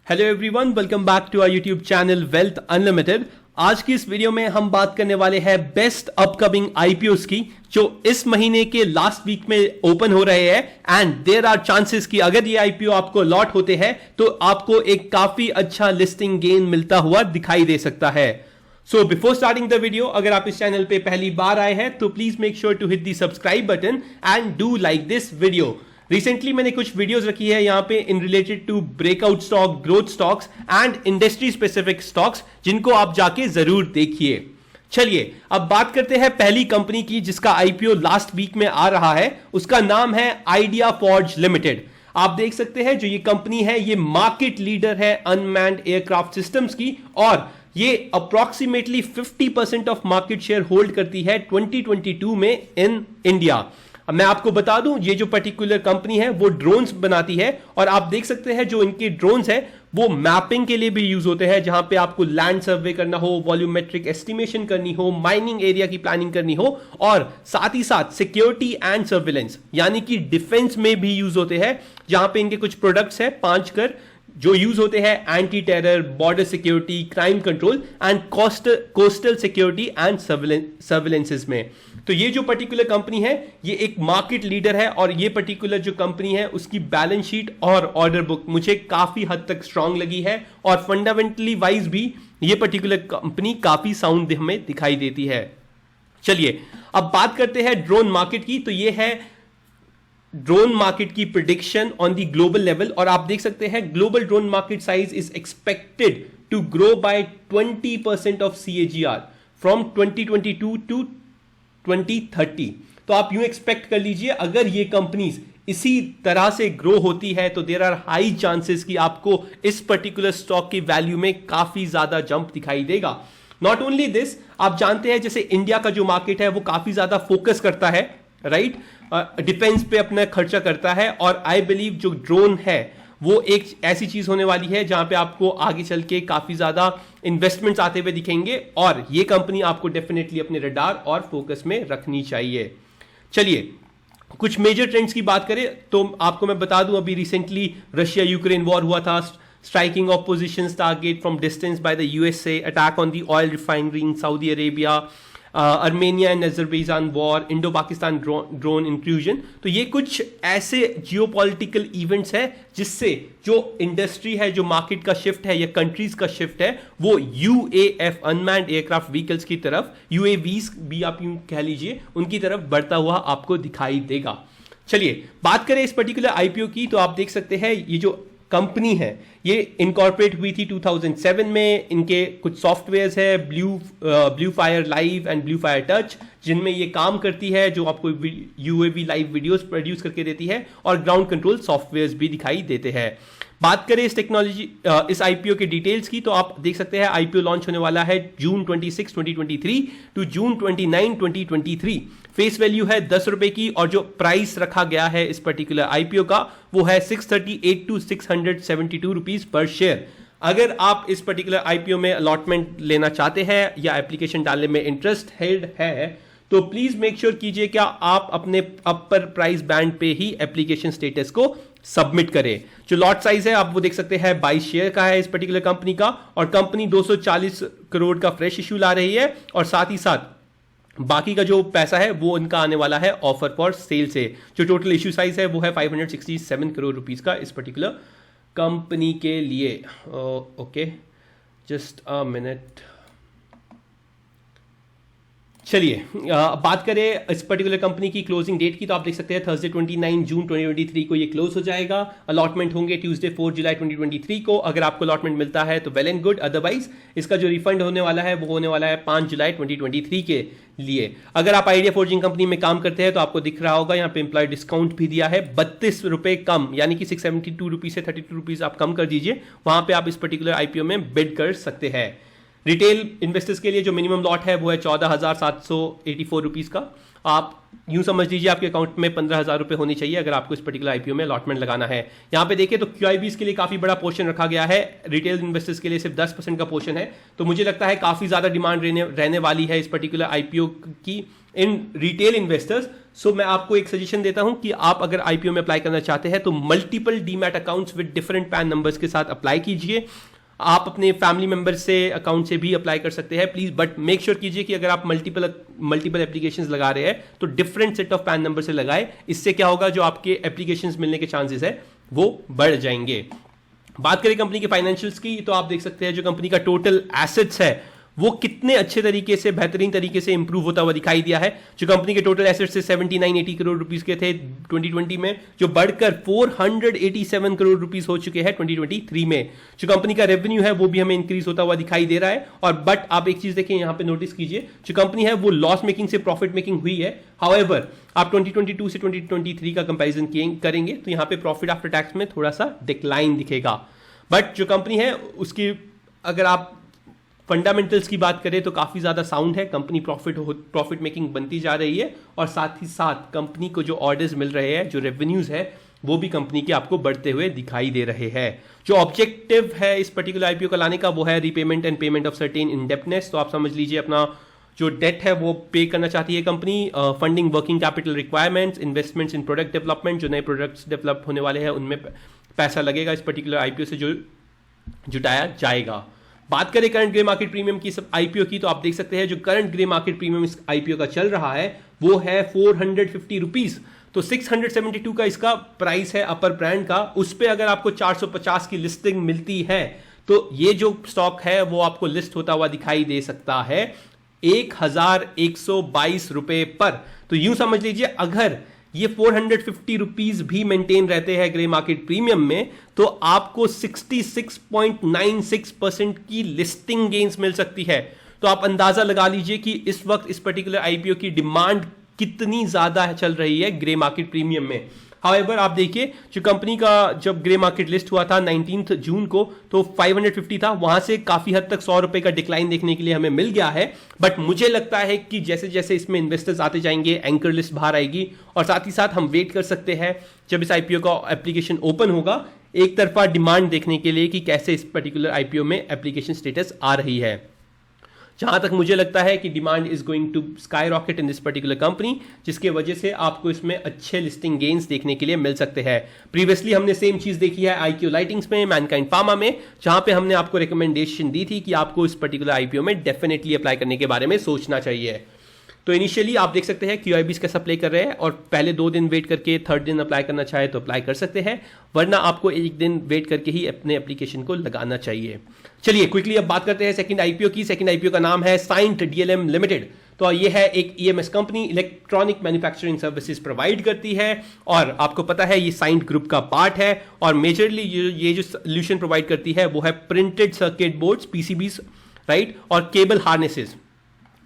Hello everyone, welcome back to our YouTube channel wealth unlimited. आज की इस video में हम बात करने वाले हैं बेस्ट अपकमिंग आईपीओस की जो इस महीने के लास्ट वीक में ओपन हो रहे हैं एंड देयर आर चांसेस कि अगर ये आईपीओ आपको लॉट होते हैं तो आपको एक काफी अच्छा लिस्टिंग गेन मिलता हुआ दिखाई दे सकता है। So before starting the video, अगर आप इस चैनल पे पहली बार आए हैं तो please make sure to hit the subscribe button and do like this video. Recently मैंने कुछ वीडियोस रखी है यहाँ पे in related to breakout stock, growth stocks and industry specific stocks, जिनको आप जाके जरूर देखिए। चलिए अब बात करते हैं पहली कंपनी की जिसका आईपीओ लास्ट वीक में आ रहा है। उसका नाम है आइडिया फॉर्ज लिमिटेड। आप देख सकते हैं जो ये कंपनी है ये मार्केट लीडर है अनमैन्ड एयरक्राफ्ट सिस्टम्स की और ये approximately 50% of market share hold करती है 2022 में इन इंडिया। अब मैं आपको बता दूं ये जो पर्टिकुलर कंपनी है वो ड्रोन्स बनाती है और आप देख सकते हैं जो इनके ड्रोन्स है वो मैपिंग के लिए भी यूज होते हैं, जहां पे आपको लैंड सर्वे करना हो, वॉल्यूमेट्रिक एस्टिमेशन करनी हो, माइनिंग एरिया की प्लानिंग करनी हो और साथ ही साथ सिक्योरिटी एंड सर्विलेंस यानी कि डिफेंस में भी यूज होते हैं। जहां पे इनके कुछ प्रोडक्ट्स है 5 कर जो यूज होते हैं anti terror, border security, crime control and coastal security and surveillances में। तो ये जो पर्टिकुलर कंपनी है ये एक मार्केट लीडर है और ये पर्टिकुलर जो कंपनी है उसकी बैलेंस शीट और ऑर्डर बुक मुझे काफी हद तक स्ट्रांग लगी है और फंडामेंटली वाइज भी ये पर्टिकुलर कंपनी काफी साउंड हमें दिखाई देती है। चलिए अब बात करते हैं ड्रोन मार्केट की। तो ये है ड्रोन मार्केट की prediction on the global level और आप देख सकते हैं global drone market size is expected to grow by 20% of CAGR from 2022 to 2030। तो आप यूं एक्सपेक्ट कर लीजिए अगर ये कंपनीज इसी तरह से ग्रो होती है तो देयर आर हाई चांसेस कि आपको इस पर्टिकुलर स्टॉक की वैल्यू में काफी ज्यादा जंप दिखाई देगा। नॉट ओनली दिस, आप जानते हैं जैसे इंडिया का जो मार्केट है वो काफी ज्यादा फोकस करता है राइट, डिफेंस पे अपना खर्चा करता है और आई बिलीव जो ड्रोन है वो एक ऐसी चीज होने वाली है जहां पे आपको आगे चल के काफी ज्यादा इन्वेस्टमेंट्स आते हुए दिखेंगे और ये कंपनी आपको डेफिनेटली अपने रडार और फोकस में रखनी चाहिए। चलिए कुछ मेजर ट्रेंड्स की बात करें तो आपको मैं बता दूं अभी रिसेंटली रशिया यूक्रेन वॉर हुआ था, striking off positions target from distance by the USA, attack on the oil refinery in Saudi Arabia, Armenia and Azerbaijan war, Indo Pakistan drone inclusion. तो ये कुछ ऐसे जियोपॉलिटिकल इवेंट्स हैं जिससे जो इंडस्ट्री है, जो मार्केट का शिफ्ट है या कंट्रीज का शिफ्ट है वो UAF अनमैन्ड एयरक्राफ्ट व्हीकल्स की तरफ, UAVs भी आप यूं कह लीजिए, उनकी तरफ बढ़ता हुआ आपको दिखाई देगा। चलिए बात करें इस पर्टिकुलर आईपीओ की तो आप देख सकते हैं ये जो कंपनी है ये इनकॉर्पोरेट हुई थी 2007 में। इनके कुछ सॉफ्टवेयर्स है blue fire live and blue fire touch जिनमें ये काम करती है, जो आपको UAV लाइव वीडियोस प्रोड्यूस करके देती है और ग्राउंड कंट्रोल सॉफ्टवेयर्स भी दिखाई देते हैं। बात करें इस टेक्नोलॉजी इस आईपीओ के डिटेल्स की तो आप देख सकते हैं आईपीओ लॉन्च होने वाला है June 26, 2023 to June 29, 2023। Face value है 10 रुपए की और जो प्राइस रखा गया है इस पर्टिकुलर आईपीओ का वो है 638 टू 672 रुपीज पर शेयर। अगर आप इस पर्टिकुलर आईपीओ में अलॉटमेंट लेना चाहते हैं या एप्लीकेशन डालने में इंटरेस्टेड है तो प्लीज मेक श्योर कीजिए क्या आप अपने अपर प्राइस बैंड पे ही एप्लीकेशन स्टेटस को सबमिट करें। जो लॉट साइज है आप वो देख सकते हैं 22 शेयर का है इस पर्टिकुलर कंपनी का और कंपनी 240 करोड़ का फ्रेश इश्यू ला रही है और साथ ही साथ बाकी का जो पैसा है वो इनका आने वाला है ऑफर फॉर सेल से। जो टोटल इश्यू साइज है वो है 567 करोड़ रुपीस का इस पर्टिकुलर कंपनी के लिए। Okay just a minute. चलिए बात करें इस पर्टिकुलर कंपनी की क्लोजिंग डेट की तो आप देख सकते हैं थर्सडे 29 जून 2023 को ये क्लोज हो जाएगा। अलॉटमेंट होंगे ट्यूसडे 4 जुलाई 2023 को। अगर आपको अलॉटमेंट मिलता है तो वेल एंड गुड, अदरवाइज इसका जो रिफंड होने वाला है वो होने वाला है 5 जुलाई 2023 के लिए। अगर आप आइडिया फॉर्जिंग कंपनी में काम करते हैं तो आपको दिख रहा होगा यहाँ पे एम्प्लॉय डिस्काउंट भी दिया है 32 रुपए कम, यानी कि 672 रुपीज से 32 रुपीज आप कम कर दीजिए, वहां पे आप इस पर्टिकुलर आईपीओ में बिड कर सकते हैं। रिटेल इन्वेस्टर्स के लिए जो मिनिमम लॉट है वो है 14,784 रुपीज का आप यूं समझ लीजिए आपके अकाउंट में 15,000 रुपए होने चाहिए अगर आपको इस पर्टिकुलर आईपीओ में अलॉटमेंट लगाना है। यहां पे देखिए तो क्यूआईबीज के लिए काफी बड़ा पोर्शन रखा गया है, रिटेल इन्वेस्टर्स के लिए सिर्फ 10% का पोर्शन है। तो मुझे लगता है काफी ज्यादा डिमांड रहने वाली है इस पर्टिकुलर आईपीओ की इन रिटेल इन्वेस्टर्स। सो मैं आपको एक सजेशन देता हूं कि आप अगर आईपीओ में अप्लाई करना चाहते हैं तो multiple demat accounts with different pan numbers के साथ अप्लाई कीजिए। आप अपने फैमिली मेंबर से अकाउंट से भी अप्लाई कर सकते हैं प्लीज, बट मेक श्योर कीजिए कि अगर आप मल्टीपल एप्लीकेशंस लगा रहे हैं तो different set of pan number से लगाए। इससे क्या होगा, जो आपके एप्लीकेशंस मिलने के चांसेस है वो बढ़ जाएंगे। बात करें कंपनी के फाइनेंशियल्स की तो आप देख सकते हैं जो कंपनी का टोटल एसेट्स है वो कितने अच्छे तरीके से, बेहतरीन तरीके से इंप्रूव होता हुआ दिखाई दिया है। जो कंपनी के टोटल एसेट्स से 79-80 करोड़ रुपीस के थे 2020 में, जो बढ़कर 487 करोड़ रुपीस हो चुके हैं 2023 में। जो कंपनी का रेवेन्यू है वो भी हमें इंक्रीज होता हुआ दिखाई दे रहा है। और बट आप एक चीज देखें यहाँ पे, नोटिस कीजिए जो कंपनी है वो लॉस मेकिंग से प्रॉफिट मेकिंग हुई है। हाउएवर आप 2022 से 2023 का कंपैरिजन करेंगे तो यहाँ पे प्रॉफिट आफ्टर टैक्स में थोड़ा सा डिक्लाइन दिखेगा। बट जो कंपनी है उसकी अगर आप फंडामेंटल्स की बात करें तो काफी ज्यादा साउंड है, कंपनी प्रॉफिट मेकिंग बनती जा रही है और साथ ही साथ कंपनी को जो ऑर्डर्स मिल रहे हैं, जो रेवेन्यूज है वो भी कंपनी के आपको बढ़ते हुए दिखाई दे रहे हैं। जो ऑब्जेक्टिव है इस पर्टिकुलर आईपीओ का लाने का वो है repayment and payment of certain indebtedness. तो आप समझ लीजिए अपना जो डेट है वो पे करना चाहती है company, funding working capital requirements, investments in product development, जो नए प्रोडक्ट्स डेवलप होने वाले हैं उनमें पैसा लगेगा इस पर्टिकुलर आईपीओ से जो जुटाया जाएगा। बात करें करंट ग्रे मार्केट प्रीमियम की सब आईपीओ की तो आप देख सकते हैं जो करंट ग्रे मार्केट प्रीमियम इस आईपीओ का चल रहा है वो है 450 रुपीज। तो 672 का इसका प्राइस है अपर ब्रांड का, उस पे अगर आपको 450 की लिस्टिंग मिलती है तो ये जो स्टॉक है वो आपको लिस्ट होता हुआ दिखाई दे सकता है 1,122 रुपए पर। तो यूं समझ लीजिए अगर ये 450 रुपीज भी मेंटेन रहते हैं ग्रे मार्केट प्रीमियम में तो आपको 66.96% की लिस्टिंग गेन्स मिल सकती है। तो आप अंदाजा लगा लीजिए कि इस वक्त इस पर्टिकुलर आईपीओ की डिमांड कितनी ज्यादा चल रही है ग्रे मार्केट प्रीमियम में। हाउएवर आप देखिए जो कंपनी का जब ग्रे मार्केट लिस्ट हुआ था 19 जून को तो 550 था, वहां से काफी हद तक 100 रुपए का डिक्लाइन देखने के लिए हमें मिल गया है। बट मुझे लगता है कि जैसे जैसे इसमें इन्वेस्टर्स आते जाएंगे एंकर लिस्ट बाहर आएगी और साथ ही साथ हम वेट कर सकते हैं जब इस आईपीओ का एप्लीकेशन ओपन होगा एक तरफा डिमांड देखने के लिए कि कैसे इस पर्टिकुलर आईपीओ में एप्लीकेशन स्टेटस आ रही है। जहां तक मुझे लगता है कि demand is going to skyrocket in this particular company, जिसके वजह से आपको इसमें अच्छे लिस्टिंग गेन्स देखने के लिए मिल सकते हैं। प्रीवियसली हमने सेम चीज देखी है आईक्यू लाइटिंग्स में, मैनकाइंड फार्मा में, जहां पे हमने आपको रिकमेंडेशन दी थी कि आपको इस पर्टिकुलर आईपीओ में डेफिनेटली अप्लाई करने के बारे में सोचना चाहिए। तो इनिशियली आप देख सकते हैं क्यूआईबीज कैसा प्ले कर रहे हैं और पहले 2 दिन वेट करके थर्ड दिन अप्लाई करना चाहे तो अप्लाई कर सकते हैं, वरना आपको 1 दिन वेट करके ही अपने एप्लीकेशन को लगाना चाहिए। चलिए क्विकली अब बात करते हैं सेकंड आईपीओ की। सेकंड आईपीओ का नाम है साइंट डीएलएम लिमिटेड। तो ये है एक EMS company, electronic manufacturing services provide करती है और आपको पता है ये साइंट ग्रुप का पार्ट है और मेजरली ये जो सोल्यूशन प्रोवाइड करती है वो है printed circuit boards, PCBs, right, और केबल हार्नेसेस।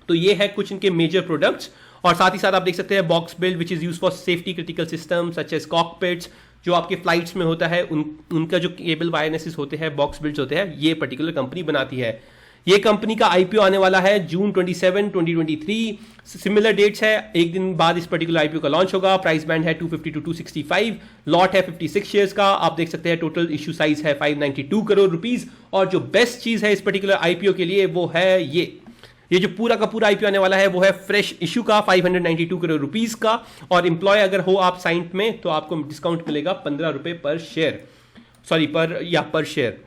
तो ये है कुछ इनके मेजर प्रोडक्ट्स और साथ ही साथ आप देख सकते हैं box build which is use for safety critical system such as cockpits, जो आपके फ्लाइट्स में होता है उनका जो केबल वायरनेसेस होते हैं, बॉक्स बिल्ड्स होते हैं, ये पर्टिकुलर कंपनी बनाती है। ये कंपनी का आईपीओ आने वाला है जून 27, 2023। सिमिलर डेट्स है, 1 दिन बाद इस पर्टिकुलर आईपीओ का लॉन्च होगा। प्राइस बैंड है 250 to 265, लॉट है 56 शेयर्स का। आप देख सकते हैं टोटल इश्यू साइज है 592 करोड़ रुपीज। और जो बेस्ट चीज है इस पर्टिकुलर आईपीओ के लिए वो है ये जो पूरा का पूरा आईपीओ आने वाला है वो है फ्रेश इशू का 592 करोड़ रुपीस का। और एम्प्लॉय अगर हो आप साइंट में तो आपको डिस्काउंट मिलेगा 15 रुपए पर शेयर, पर शेयर।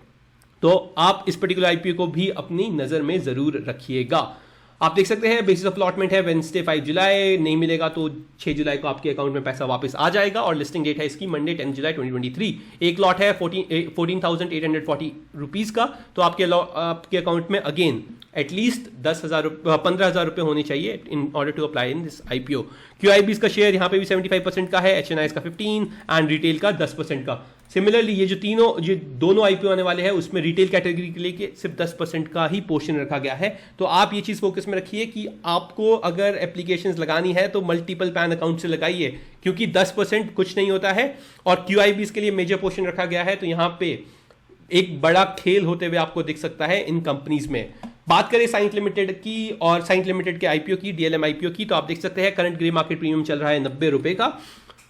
तो आप इस पर्टिकुलर आईपीओ को भी अपनी नजर में जरूर रखिएगा। आप देख सकते हैं बेसिस ऑफ अलॉटमेंट है वेडनेसडे 5 जुलाई, नहीं मिलेगा तो 6 जुलाई को आपके अकाउंट में पैसा वापस आ जाएगा और लिस्टिंग डेट है इसकी मंडे 10 जुलाई 2023। एक लॉट है 14,840 रुपीज का। तो आपके अकाउंट में अगेन एटलीस्ट 15,000 रुपए होने चाहिए in order to apply in this IPO. QIBs का शेयर यहाँ पे भी 75% का है, एचएनआईज का 15 एंड रिटेल का 10% का। सिमिलरली ये जो दोनों आईपीओ आने वाले हैं उसमें रिटेल कैटेगरी के लिए सिर्फ 10% का ही पोर्शन रखा गया है। तो आप ये चीज फोकस में रखिए कि आपको अगर एप्लीकेशंस लगानी है तो मल्टीपल पैन अकाउंट से लगाइए, क्योंकि 10% कुछ नहीं होता है और क्यूआईबीज के लिए मेजर पोर्शन रखा गया है। तो यहाँ पे एक बड़ा खेल होते हुए आपको दिख सकता है इन कंपनीज में। बात करें साइंट लिमिटेड की और साइंट लिमिटेड के आईपीओ की, डीएलएम आईपीओ की, तो आप देख सकते हैं करंट ग्रे मार्केट प्रीमियम चल रहा है 90 रुपए का।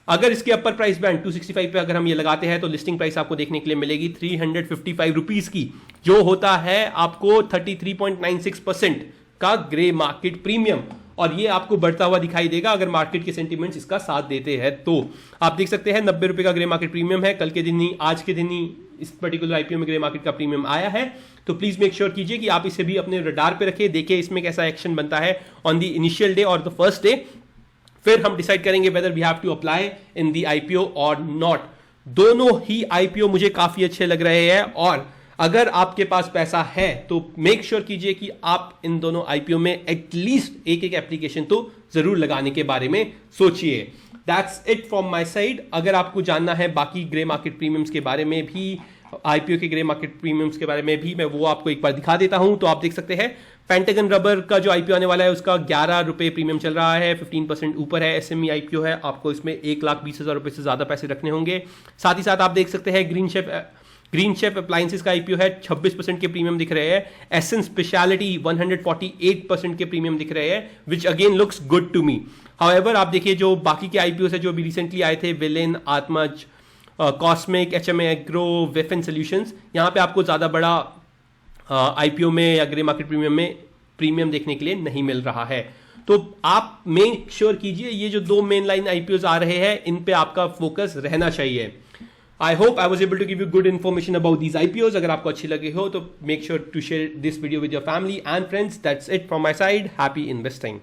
अगर इसके अपर प्राइस बैंड 265 पे अगर हम ये लगाते हैं तो लिस्टिंग प्राइस आपको देखने के लिए मिलेगी 355 रुपीज की, जो होता है आपको 33.96% का ग्रे मार्केट प्रीमियम, और ये आपको बढ़ता हुआ दिखाई देगा अगर मार्केट के सेंटीमेंट्स इसका साथ देते हैं। तो आप देख सकते हैं 90 रुपए का ग्रे मार्केट प्रीमियम है, कल के दिन ही, आज के दिन ही इस पर्टिकुलर आईपीओ में ग्रे मार्केट का प्रीमियम आया है। तो प्लीज मेक श्योर कीजिए कि आप इसे भी अपने रडार पे रखें, देखिए इसमें कैसा एक्शन बनता है ऑन द इनिशियल डे और द फर्स्ट डे, फिर हम डिसाइड करेंगे whether we have to apply in the IPO और नॉट। दोनों ही आईपीओ मुझे काफी अच्छे लग रहे हैं, और अगर आपके पास पैसा है तो मेक श्योर कीजिए कि आप इन दोनों आईपीओ में एटलीस्ट एक एक एप्लीकेशन तो जरूर लगाने के बारे में सोचिए। That's it from my side. अगर आपको जानना है बाकी ग्रे मार्केट प्रीमियम्स के बारे में भी, आईपीओ के ग्रे मार्केट प्रीमियम्स के बारे में भी, मैं वो आपको एक बार दिखा देता हूं। तो आप देख सकते हैं पेंटागन रबर का जो आईपीओ आने वाला है उसका 11 रुपए प्रीमियम चल रहा है, 15% ऊपर है। एसएमई आईपीओ है, आपको इसमें 1,20,000 रुपए से ज्यादा पैसे रखने होंगे। साथ ही साथ आप देख सकते हैं ग्रीन शेफ अप्लायंसेस का आईपीओ है, 26% के प्रीमियम दिख रहे हैं। एसेंस स्पेशलिटी 148% के प्रीमियम दिख रहे हैं, which again looks good to me. However आप देखिए जो बाकी के आईपीओ है जो भी रिसेंटली आए थे, Vilin, Aatmaj, Cosmic, HMA Agro, Wefin Solutions, यहाँ पे आपको ज्यादा बड़ा आईपीओ में या ग्रे मार्केट प्रीमियम में प्रीमियम देखने के लिए नहीं मिल रहा है। तो आप मेक श्योर कीजिए ये जो दो मेन लाइन आईपीओ आ रहे हैं इन पे आपका फोकस रहना चाहिए। I hope I was able to give you good information about these IPO. अगर आपको अच्छी लगे हो तो make sure to share this video with your family and friends. That's it from my side. Happy investing.